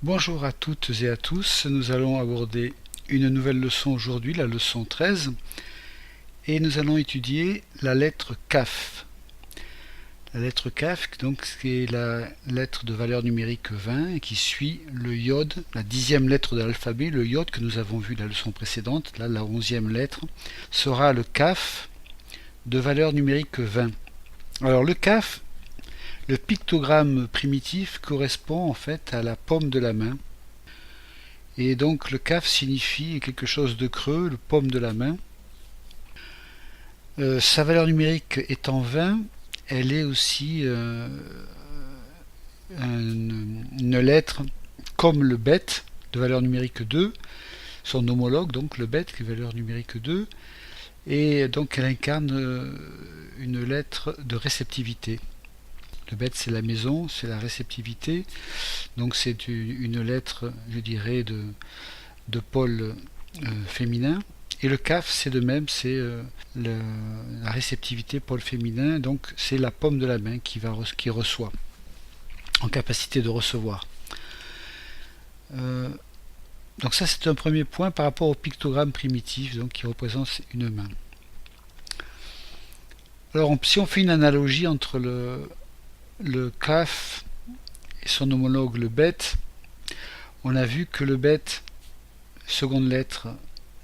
Bonjour à toutes et à tous, nous allons aborder une nouvelle leçon aujourd'hui, la leçon 13, et nous allons étudier la lettre Kaf. La lettre Kaf, donc, c'est la lettre de valeur numérique 20 et qui suit le yod, la 10e lettre de l'alphabet, le yod que nous avons vu la leçon précédente, là la 11e lettre, sera le Kaf de valeur numérique 20. Alors le Kaf, le pictogramme primitif correspond en fait à la paume de la main. Et donc le Kaf signifie quelque chose de creux, le paume de la main. Sa valeur numérique étant 20, elle est aussi une lettre comme le bet de valeur numérique 2, son homologue, donc le bet qui est valeur numérique 2, et donc elle incarne une lettre de réceptivité. Le bet c'est la maison, c'est la réceptivité, donc c'est une lettre, je dirais, de pôle féminin. Et le Kaf, c'est de même, c'est la réceptivité pôle féminin, donc c'est la paume de la main qui reçoit, en capacité de recevoir. Donc ça, c'est un premier point par rapport au pictogramme primitif, donc qui représente une main. Alors, si on fait une analogie entre le Kaf et son homologue le bet, on a vu que le bet, seconde lettre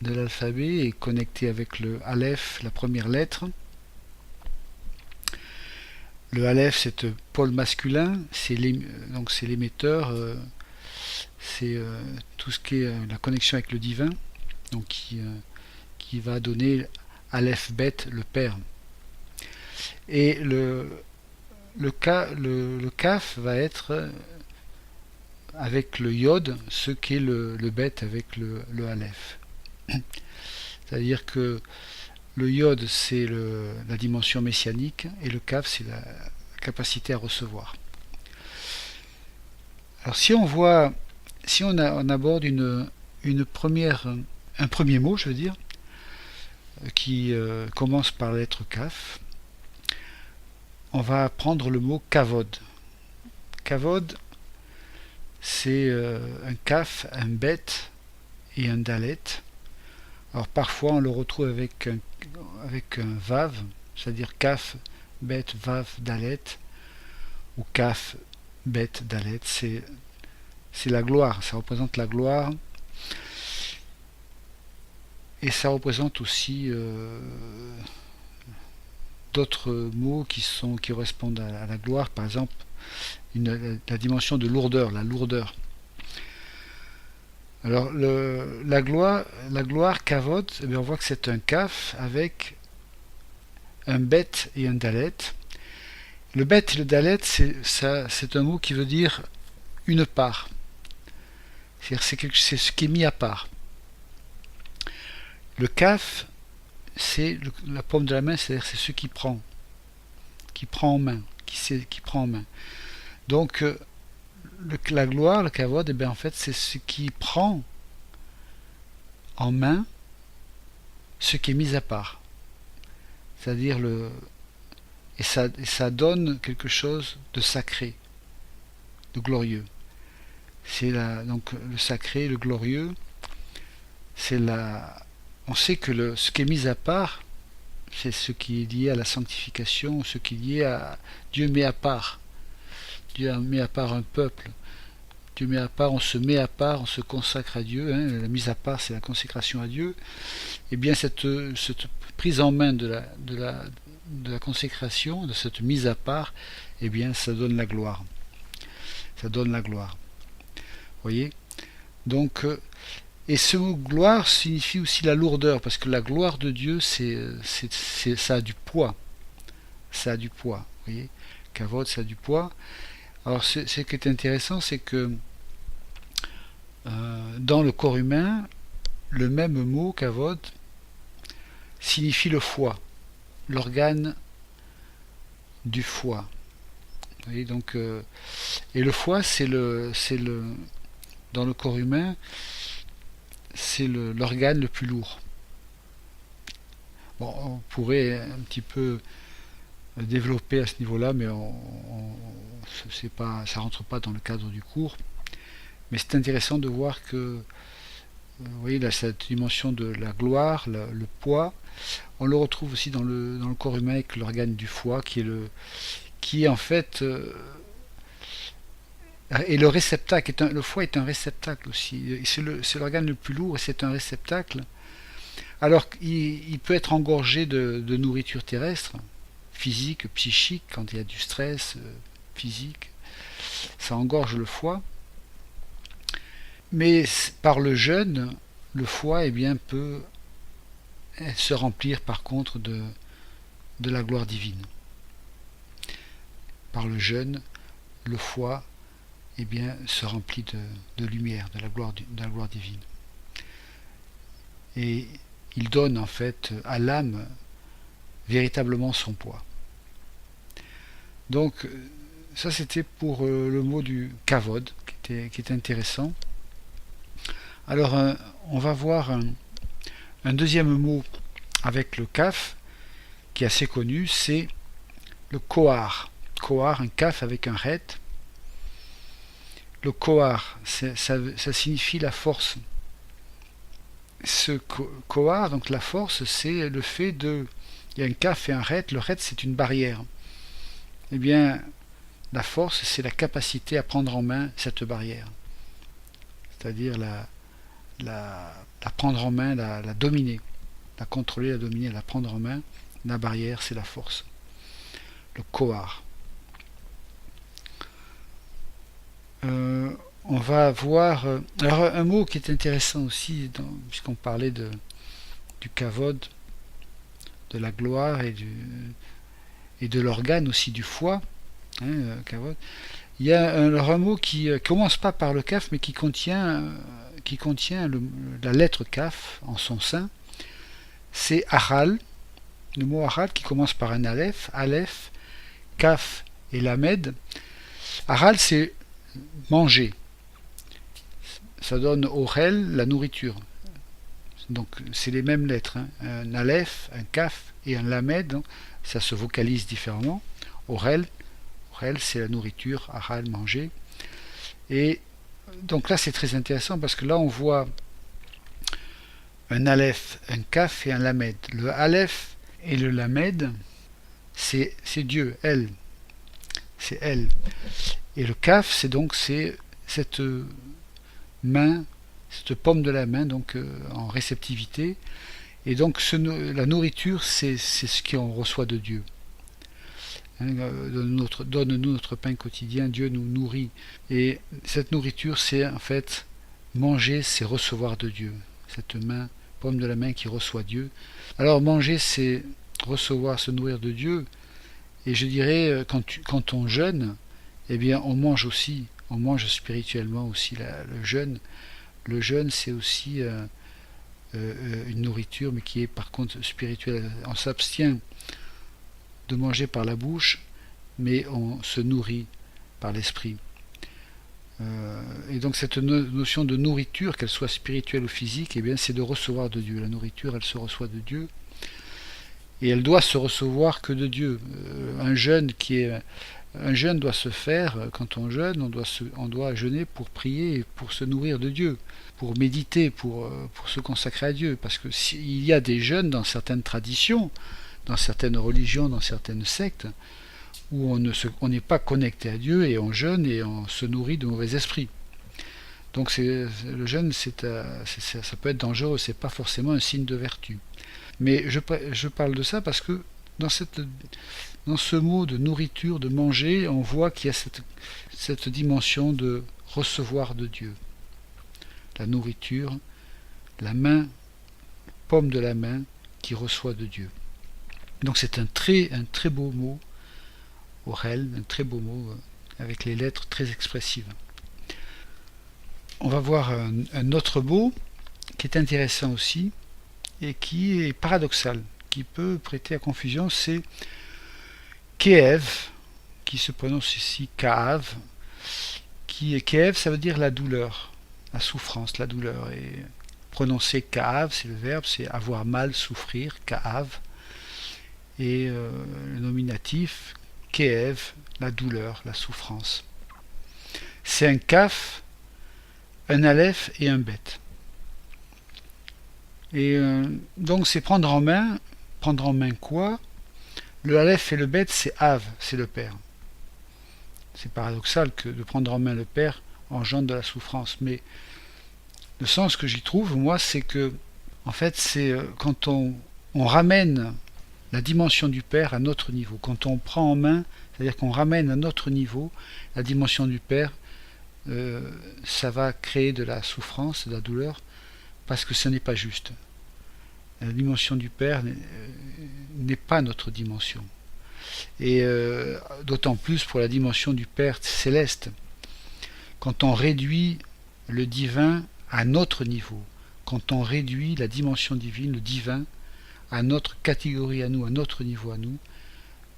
de l'alphabet, est connecté avec le Aleph, la première lettre. Le Aleph, c'est le pôle masculin, donc c'est l'émetteur, c'est tout ce qui est la connexion avec le divin, donc qui va donner Aleph Bet, le père. Et le Kaf va être avec le Yod, ce qu'est le Bet avec le Aleph. C'est-à-dire que le Yod, c'est la dimension messianique, et le Kaf, c'est la capacité à recevoir. Alors si on aborde un premier mot, je veux dire, qui commence par la lettre Kaf, on va apprendre le mot Kavod. Kavod, c'est un Kaf, un Bet et un Dalet. Alors parfois on le retrouve avec un Vav, c'est-à-dire Kaf, Bet, Vav, Dalet, ou Kaf, Bet, Dalet. C'est la gloire, ça représente la gloire. Et ça représente aussi d'autres mots qui correspondent à la gloire, par exemple la dimension de lourdeur, la lourdeur. Alors la gloire Kavod, eh bien, on voit que c'est un Kaf avec un Bet et un Dalet. Le Bet et le Dalet, c'est un mot qui veut dire une part. C'est ce qui est mis à part. Le Kaf, c'est la paume de la main, c'est-à-dire c'est ce qui prend en main, qui prend en main. Donc la gloire, le Kavod, eh bien, en fait, c'est ce qui prend en main ce qui est mis à part. C'est-à-dire et ça donne quelque chose de sacré, de glorieux. Donc le sacré, le glorieux, on sait que ce qui est mis à part, c'est ce qui est lié à la sanctification, ce qui est lié à Dieu met à part. Dieu a mis à part un peuple. Dieu met à part, on se met à part, on se consacre à Dieu. La mise à part, c'est la consécration à Dieu. Et bien cette prise en main de la consécration, de cette mise à part, eh bien ça donne la gloire. Ça donne la gloire. Vous voyez? Donc et ce mot gloire signifie aussi la lourdeur, parce que la gloire de Dieu, ça a du poids. Ça a du poids. Vous voyez? Kavod, ça a du poids. Alors, ce qui est intéressant, c'est que dans le corps humain, le même mot, Kavod, signifie le foie, l'organe du foie. Vous voyez, donc, et le foie, dans le corps humain, c'est l'organe le plus lourd. Bon, on pourrait un petit peu développer à ce niveau-là, mais ça rentre pas dans le cadre du cours. Mais c'est intéressant de voir que, vous voyez, là, cette dimension de la gloire, le poids, on le retrouve aussi dans le corps humain avec l'organe du foie, qui est en fait et le réceptacle le foie est un réceptacle aussi. C'est l'organe le plus lourd et c'est un réceptacle. Alors il peut être engorgé de nourriture terrestre, physique, psychique, quand il y a du stress physique, ça engorge le foie. Mais par le jeûne, le foie peut se remplir par contre de la gloire divine. Par le jeûne, le foie se remplit de lumière, de la gloire divine. Et il donne en fait à l'âme véritablement son poids. Donc ça c'était pour le mot du kavod qui est intéressant. Alors on va voir un deuxième mot avec le kaf qui est assez connu, c'est le kohar. Kohar, un kaf avec un ret. Le kohar, ça signifie la force. Ce kohar, donc la force, c'est le fait de... Il y a un kaf et un ret. Le ret, c'est une barrière. Eh bien, la force, c'est la capacité à prendre en main cette barrière. C'est-à-dire la prendre en main, la dominer. La contrôler, la dominer, la prendre en main. La barrière, c'est la force. Le kohar. On va voir alors un mot qui est intéressant aussi puisqu'on parlait du kavod, de la gloire et de l'organe aussi du foie, kavod. Il y a un mot qui commence pas par le kaf mais qui contient la lettre kaf en son sein, c'est achal, le mot achal qui commence par un aleph, kaf et lamed. Achal, c'est manger. Ça donne orel, la nourriture. Donc c'est les mêmes lettres, un aleph, un kaf et un lamed, ça se vocalise différemment. Orel, c'est la nourriture, achal, manger. Et donc là c'est très intéressant parce que là on voit un aleph, un kaf et un lamed. Le aleph et le lamed, c'est Dieu, elle. C'est elle. Et le kaf, c'est cette main, cette paume de la main, donc en réceptivité. Et donc la nourriture, c'est ce qu'on reçoit de Dieu. Donne-nous notre pain quotidien, Dieu nous nourrit. Et cette nourriture, c'est en fait manger, c'est recevoir de Dieu. Cette main, paume de la main qui reçoit Dieu. Alors manger, c'est recevoir, se nourrir de Dieu. Et je dirais, quand on jeûne, eh bien on mange aussi, on mange spirituellement aussi le jeûne. Le jeûne, c'est aussi une nourriture, mais qui est par contre spirituelle. On s'abstient de manger par la bouche, mais on se nourrit par l'esprit. Et donc cette notion de nourriture, qu'elle soit spirituelle ou physique, eh bien c'est de recevoir de Dieu. La nourriture, elle se reçoit de Dieu. Et elle doit se recevoir que de Dieu. Un jeûne doit se faire quand on jeûne, on doit jeûner pour prier, pour se nourrir de Dieu, pour méditer, pour se consacrer à Dieu. Parce que s'il y a des jeûnes dans certaines traditions, dans certaines religions, dans certaines sectes, où on n'est pas connecté à Dieu et on jeûne et on se nourrit de mauvais esprits. Donc le jeûne, ça peut être dangereux, c'est pas forcément un signe de vertu. Mais je parle de ça parce que dans ce mot de nourriture, de manger, on voit qu'il y a cette dimension de recevoir de Dieu. La nourriture, la main, paume de la main qui reçoit de Dieu. Donc c'est un très beau mot, Orel, un très beau mot avec les lettres très expressives. On va voir un autre mot qui est intéressant aussi et qui est paradoxal, qui peut prêter à confusion, c'est Keev, qui se prononce ici Kaav. Keev, ça veut dire la douleur, la souffrance, la douleur. Et prononcer Kaav, c'est le verbe, c'est avoir mal, souffrir, Kaav. Et le nominatif, Keev, la douleur, la souffrance. C'est un kaf un aleph et un bet. Et donc c'est prendre en main. Prendre en main quoi? Le aleph et le bet, c'est Av, c'est le père. C'est paradoxal que de prendre en main le père engendre de la souffrance, mais le sens que j'y trouve, moi, c'est que, en fait, c'est quand on ramène la dimension du père à notre niveau, quand on prend en main, c'est-à-dire qu'on ramène à notre niveau la dimension du père, ça va créer de la souffrance, de la douleur, parce que ce n'est pas juste. La dimension du père n'est pas notre dimension. Et d'autant plus pour la dimension du Père céleste. Quand on réduit le divin à notre niveau, quand on réduit la dimension divine, le divin, à notre catégorie à nous, à notre niveau à nous,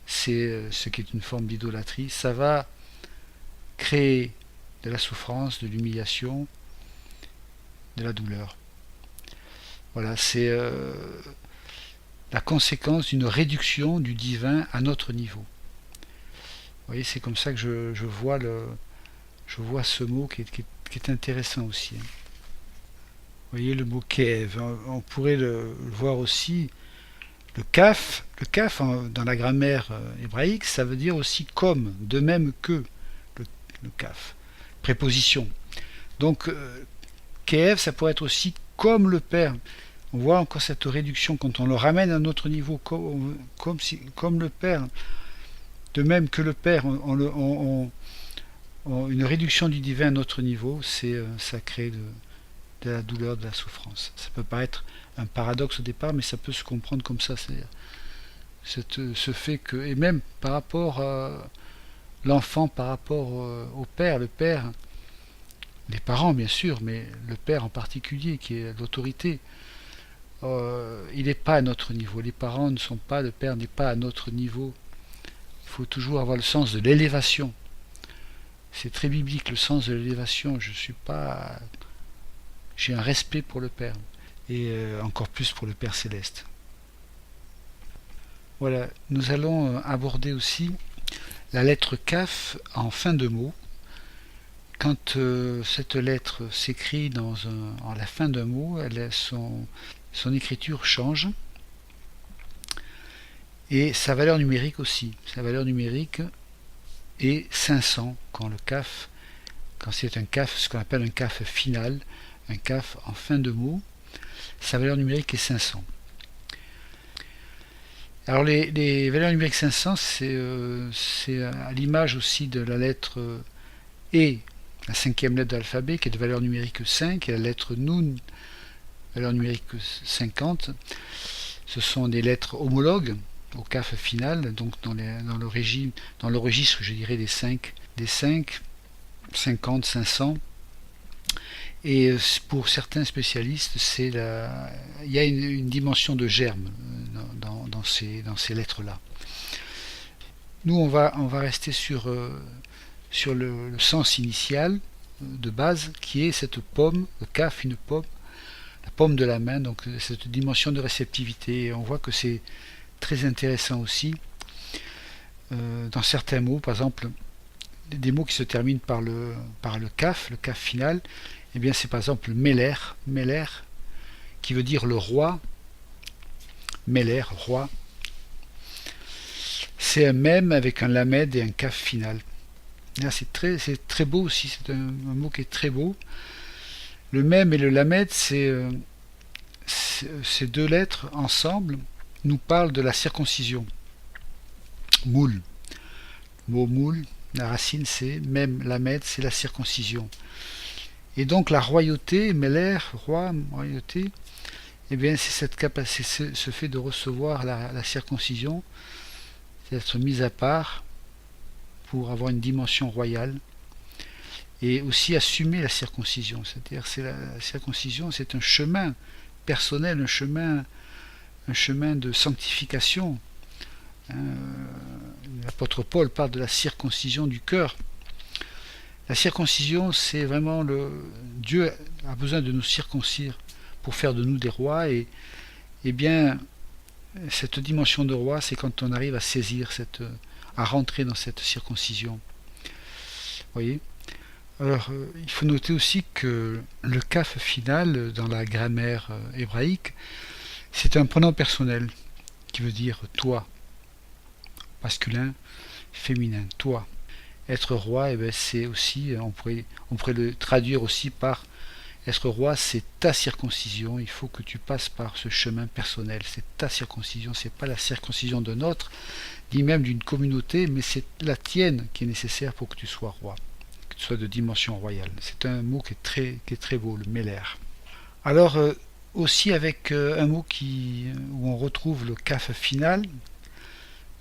c'est ce qui est une forme d'idolâtrie, ça va créer de la souffrance, de l'humiliation, de la douleur. Voilà, c'est la conséquence d'une réduction du divin à notre niveau. Vous voyez, c'est comme ça que je vois ce mot qui est intéressant aussi. Vous voyez le mot Kev, on pourrait le voir aussi. Le kaf dans la grammaire hébraïque, ça veut dire aussi comme, de même que le kaf. Préposition. Donc, Kev, ça pourrait être aussi comme le père. On voit encore cette réduction quand on le ramène à notre niveau, comme le père. De même que le père, une réduction du divin à notre niveau, ça crée de la douleur, de la souffrance. Ça peut paraître un paradoxe au départ, mais ça peut se comprendre comme ça. C'est-à-dire ce fait que, et même par rapport à l'enfant, par rapport au père, le père, les parents bien sûr, mais le père en particulier, qui est l'autorité, il n'est pas à notre niveau. Les parents ne sont pas, le père n'est pas à notre niveau. Il faut toujours avoir le sens de l'élévation. C'est très biblique, le sens de l'élévation. J'ai un respect pour le Père, et encore plus pour le Père céleste. Voilà, nous allons aborder aussi la lettre Kaf en fin de mot. Quand cette lettre s'écrit en la fin d'un mot, son écriture change, et sa valeur numérique aussi. Sa valeur numérique est 500 quand c'est un kaf, ce qu'on appelle un kaf final, un kaf en fin de mot, sa valeur numérique est 500. Alors les valeurs numériques 500, c'est à l'image aussi de la lettre E, la cinquième lettre de l'alphabet, qui est de valeur numérique 5, et la lettre Nun, valeur numérique 50. Ce sont des lettres homologues au kaf final, donc dans le registre, je dirais, des 5, 50, 500. Et pour certains spécialistes, il y a une dimension de germe dans ces lettres-là. Nous, on va rester sur le sens initial de base, qui est cette pomme, le kaf, une pomme, la pomme de la main, donc cette dimension de réceptivité. Et on voit que c'est très intéressant aussi dans certains mots, par exemple, des mots qui se terminent par le kaf final. Eh bien, c'est par exemple Meller, qui veut dire le roi. Meller, roi. C'est un mème avec un lamed et un kaf final. Là, c'est très beau aussi, c'est un mot qui est très beau. Le mème et le lamed, ces deux lettres ensemble nous parlent de la circoncision. Moule. Le mot moule, la racine c'est mème, lamed, c'est la circoncision. Et donc la royauté, Meller, roi, royauté, eh bien c'est cette capacité, ce fait de recevoir la circoncision, c'est d'être mis à part pour avoir une dimension royale, et aussi assumer la circoncision. C'est-à-dire la circoncision, c'est un chemin personnel, un chemin de sanctification. L'apôtre Paul parle de la circoncision du cœur. La circoncision, c'est vraiment Dieu a besoin de nous circoncire pour faire de nous des rois, et bien cette dimension de roi, c'est quand on arrive à saisir à rentrer dans cette circoncision. Vous voyez, Alors, il faut noter aussi que le kaf final dans la grammaire hébraïque, c'est un pronom personnel qui veut dire toi, masculin, féminin, toi. Être roi, eh ben, c'est aussi, on pourrait le traduire aussi par être roi, c'est ta circoncision. Il faut que tu passes par ce chemin personnel. C'est ta circoncision, c'est pas la circoncision d'un autre, ni même d'une communauté, mais c'est la tienne qui est nécessaire pour que tu sois roi, que tu sois de dimension royale. C'est un mot qui est très beau, le Meller. Alors, aussi avec un mot où on retrouve le kaf final,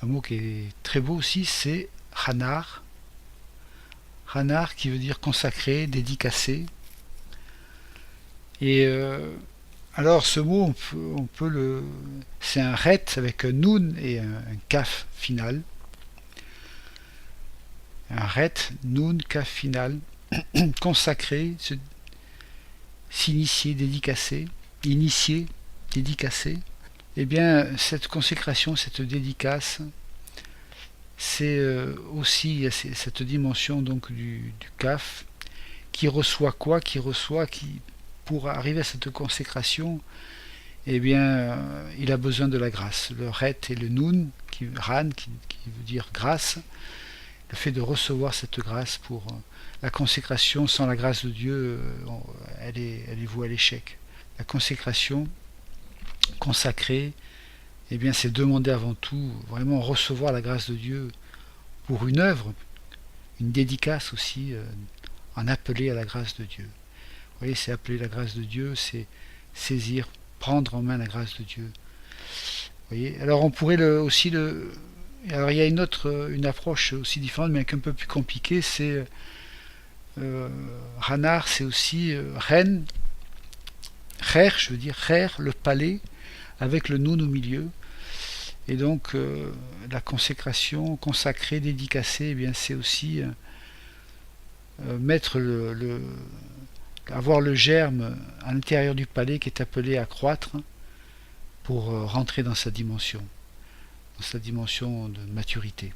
un mot qui est très beau aussi, c'est Hanar. Hanar qui veut dire consacré, dédicacé. Et alors ce mot, c'est un ret avec un nun et un kaf final. Un ret, nun, kaf final, consacré, s'initier, dédicacer, initier, dédicacer. Eh bien, cette consécration, cette dédicace, c'est aussi cette dimension donc du kaf qui reçoit quoi, qui pour arriver à cette consécration, eh bien, il a besoin de la grâce. Le ret et le nun, ran, qui veut dire grâce, le fait de recevoir cette grâce pour la consécration sans la grâce de Dieu, elle est vouée à l'échec. La consécration consacrée, eh bien, c'est demander avant tout vraiment recevoir la grâce de Dieu pour une œuvre, une dédicace aussi, en appeler à la grâce de Dieu. Vous voyez, c'est appeler la grâce de Dieu, c'est saisir, prendre en main la grâce de Dieu. Vous voyez, alors on pourrait alors il y a une approche aussi différente, mais un peu plus compliquée, c'est Hanar, c'est aussi Ren, Rer, je veux dire Rer, le palais, avec le Nun au milieu. Et donc la consécration, consacrée, dédicacée, eh bien c'est aussi mettre avoir le germe à l'intérieur du palais qui est appelé à croître pour rentrer dans sa dimension de maturité.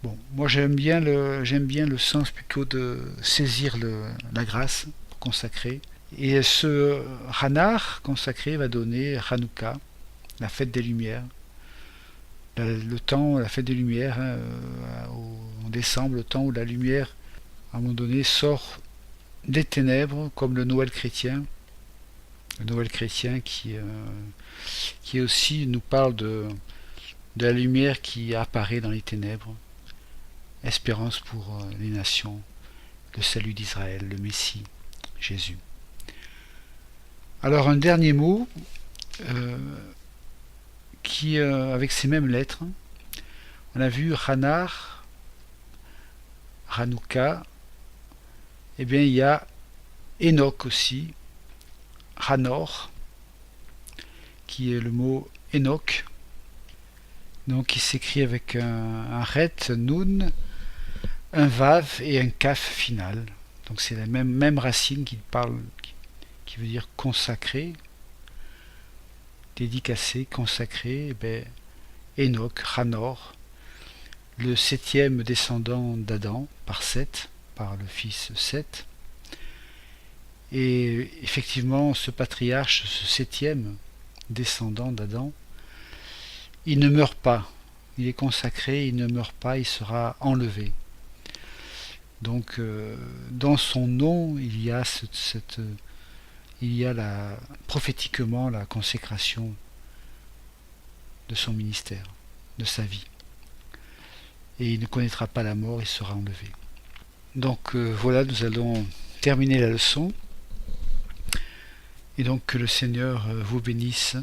Bon, moi j'aime bien le sens plutôt de saisir la grâce consacrée. Et ce Hanar consacré va donner Hanouka, la fête des Lumières. Le temps, la fête des Lumières, hein, en décembre, le temps où la lumière, à un moment donné, sort des ténèbres, comme le Noël chrétien. Le Noël chrétien qui aussi nous parle de la lumière qui apparaît dans les ténèbres. Espérance pour les nations, le salut d'Israël, le Messie, Jésus. Alors un dernier mot avec ces mêmes lettres, on a vu Hanar, Hanouka, et bien il y a Enoch aussi, Hanor, qui est le mot Enoch, donc qui s'écrit avec un ret, nun, un vav et un kaf final. Donc c'est la même racine qui veut dire consacré, dédicacé, consacré. Et bien, Enoch, Hanor, le septième descendant d'Adam par Seth, par le fils Seth. Et effectivement, ce patriarche, ce septième descendant d'Adam, il ne meurt pas. Il est consacré, il ne meurt pas, il sera enlevé. Donc, dans son nom, il y a prophétiquement la consécration de son ministère, de sa vie. Et il ne connaîtra pas la mort, il sera enlevé. Donc voilà, nous allons terminer la leçon. Et donc que le Seigneur vous bénisse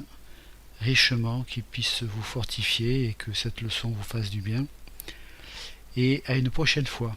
richement, qu'il puisse vous fortifier et que cette leçon vous fasse du bien. Et à une prochaine fois.